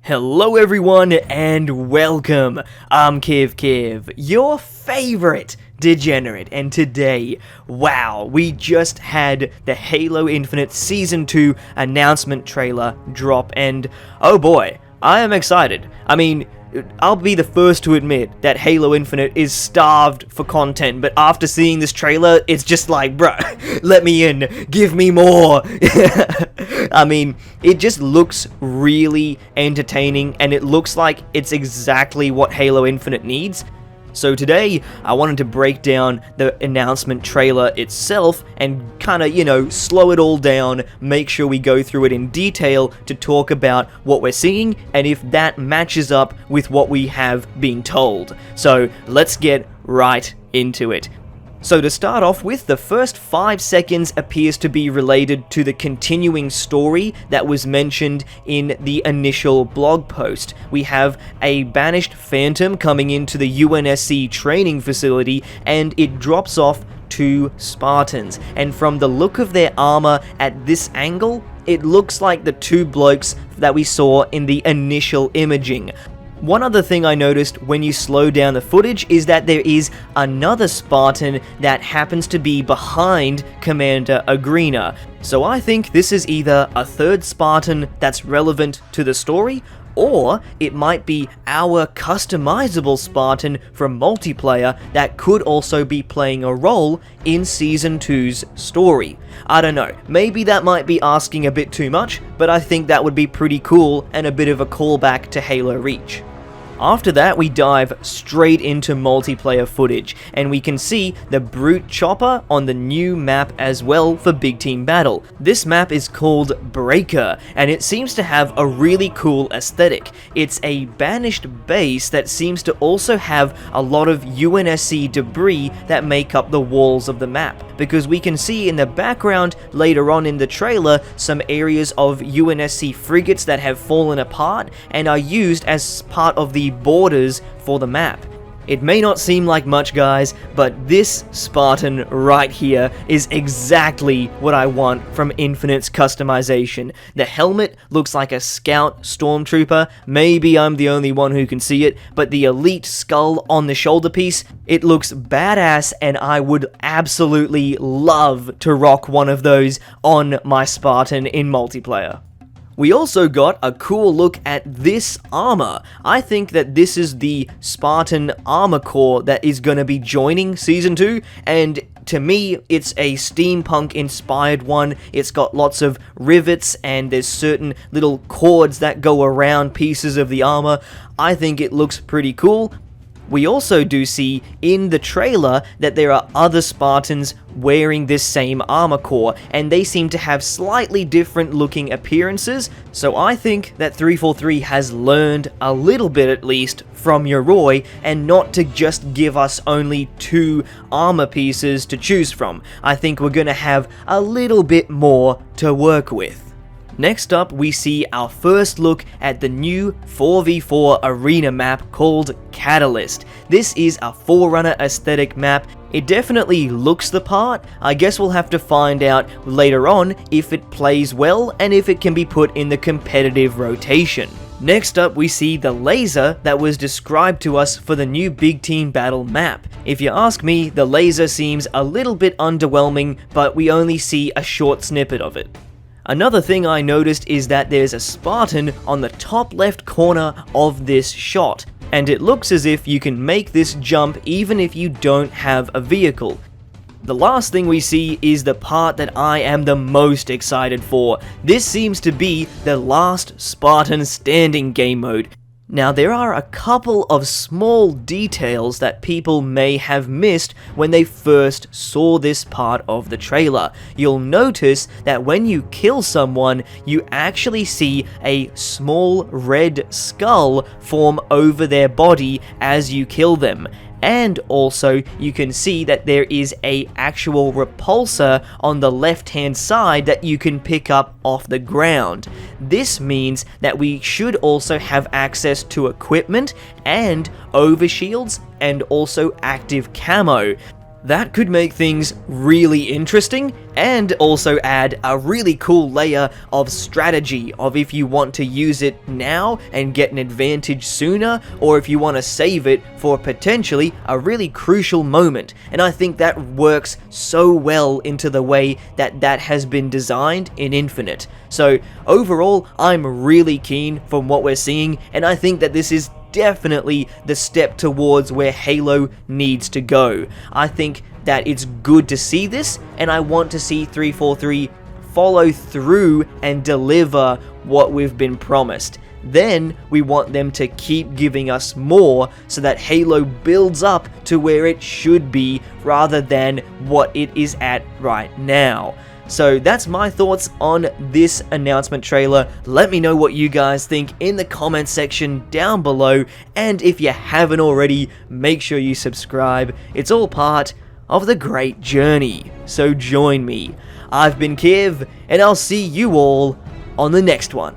Hello everyone and welcome. I'm Kiv, your favorite degenerate, and today, wow, we just had the Halo Infinite Season 2 announcement trailer drop and oh boy, I am excited. I mean, I'll be the first to admit that Halo Infinite is starved for content, but after seeing this trailer, it's just like, bruh, let me in, give me more. I mean, it just looks really entertaining, and it looks like it's exactly what Halo Infinite needs. So today, I wanted to break down the announcement trailer itself and kind of, slow it all down, make sure we go through it in detail to talk about what we're seeing and if that matches up with what we have been told. So let's get right into it. So to start off with, the first 5 seconds appears to be related to the continuing story that was mentioned in the initial blog post. We have a banished phantom coming into the UNSC training facility, and it drops off 2 Spartans. And from the look of their armor at this angle, it looks like the 2 blokes that we saw in the initial imaging. One other thing I noticed when you slow down the footage is that there is another Spartan that happens to be behind Commander Agrina. So I think this is either a 3rd Spartan that's relevant to the story, or it might be our customizable Spartan from multiplayer that could also be playing a role in Season 2's story. I don't know, maybe that might be asking a bit too much, but I think that would be pretty cool and a bit of a callback to Halo Reach. After that, we dive straight into multiplayer footage, and we can see the Brute Chopper on the new map as well for Big Team Battle. This map is called Breaker, and it seems to have a really cool aesthetic. It's a banished base that seems to also have a lot of UNSC debris that make up the walls of the map, because we can see in the background later on in the trailer some areas of UNSC frigates that have fallen apart and are used as part of the borders for the map. It may not seem like much, guys, but this Spartan right here is exactly what I want from Infinite's customization. The helmet looks like a scout stormtrooper. Maybe I'm the only one who can see it, but the elite skull on the shoulder piece, it looks badass, and I would absolutely love to rock one of those on my Spartan in multiplayer. We also got a cool look at this armor. I think that this is the Spartan armor core that is going to be joining Season 2, and to me, it's a steampunk inspired one. It's got lots of rivets and there's certain little cords that go around pieces of the armor. I think it looks pretty cool. We also do see in the trailer that there are other Spartans wearing this same armor core, and they seem to have slightly different looking appearances, so I think that 343 has learned a little bit at least from Yoroi, and not to just give us only 2 armor pieces to choose from. I think we're gonna have a little bit more to work with. Next up, we see our first look at the new 4v4 arena map called Catalyst. This is a Forerunner aesthetic map. It definitely looks the part. I guess we'll have to find out later on if it plays well and if it can be put in the competitive rotation. Next up, we see the laser that was described to us for the new Big Team Battle map. If you ask me, the laser seems a little bit underwhelming, but we only see a short snippet of it. Another thing I noticed is that there's a Spartan on the top left corner of this shot, and it looks as if you can make this jump even if you don't have a vehicle. The last thing we see is the part that I am the most excited for. This seems to be the last Spartan standing game mode. Now, there are a couple of small details that people may have missed when they first saw this part of the trailer. You'll notice that when you kill someone, you actually see a small red skull form over their body as you kill them. And also, you can see that there is a actual repulsor on the left-hand side that you can pick up off the ground. This means that we should also have access to equipment and overshields and also active camo. That could make things really interesting and also add a really cool layer of strategy of if you want to use it now and get an advantage sooner, or if you want to save it for potentially a really crucial moment. And I think that works so well into the way that that has been designed in Infinite. So overall, I'm really keen from what we're seeing, and I think that this is definitely the step towards where Halo needs to go. I think that it's good to see this, and I want to see 343 follow through and deliver what we've been promised. Then we want them to keep giving us more so that Halo builds up to where it should be rather than what it is at right now. So that's my thoughts on this announcement trailer. Let me know what you guys think in the comment section down below, and if you haven't already, make sure you subscribe. It's all part of the great journey, so join me. I've been Kiv, and I'll see you all on the next one.